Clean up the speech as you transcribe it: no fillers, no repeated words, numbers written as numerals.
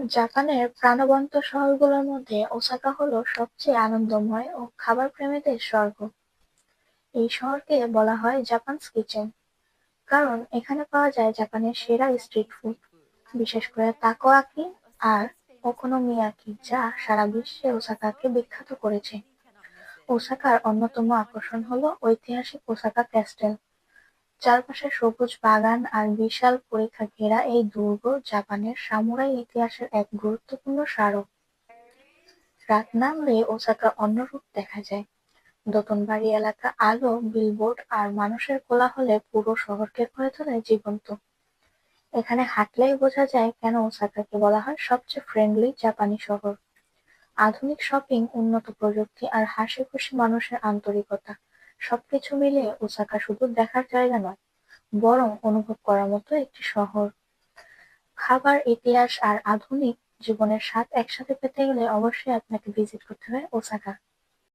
জাপানের প্রাণবন্ত শহরগুলোর মধ্যে ওসাকা হলো সবচেয়ে আনন্দময় ও খাবার প্রেমীদের স্বর্গ। এই শহরকে বলা হয় জাপানস কিচেন, কারণ এখানে পাওয়া যায় জাপানের সেরা স্ট্রিট ফুড, বিশেষ করে তাকোয়াকি আর ওকোনোমিয়াকি, যা সারা বিশ্বে ওসাকাকে বিখ্যাত করেছে। ওসাকার অন্যতম আকর্ষণ হলো ঐতিহাসিক ওসাকা ক্যাসটেল। চারপাশে সবুজ বাগান আর বিশাল পরিখা ঘেরা এই দুর্গ জাপানের সামুরাই ইতিহাসের এক গুরুত্বপূর্ণ স্মারক। রাত নামলে ওসাকার অন্য রূপ দেখা যায়। নতুন বাড়ি এলাকা, আলো, বিলবোর্ড আর মানুষের কোলাহলে পুরো শহরকে করে তোলে জীবন্ত। এখানে হাঁটলেই বোঝা যায় কেন ওসাকাকে বলা হয় সবচেয়ে ফ্রেন্ডলি জাপানি শহর। আধুনিক শপিং, উন্নত প্রযুক্তি আর হাসিখুশি মানুষের আন্তরিকতা, সবকিছু মিলিয়ে ওসাকা শুধু দেখার জায়গা নয়, বরং অনুভব করার মতো একটি শহর। খাবার, ইতিহাস আর আধুনিক জীবনের স্বাদ একসাথে পেতে গেলে অবশ্যই আপনাকে ভিজিট করতে হবে ওসাকা।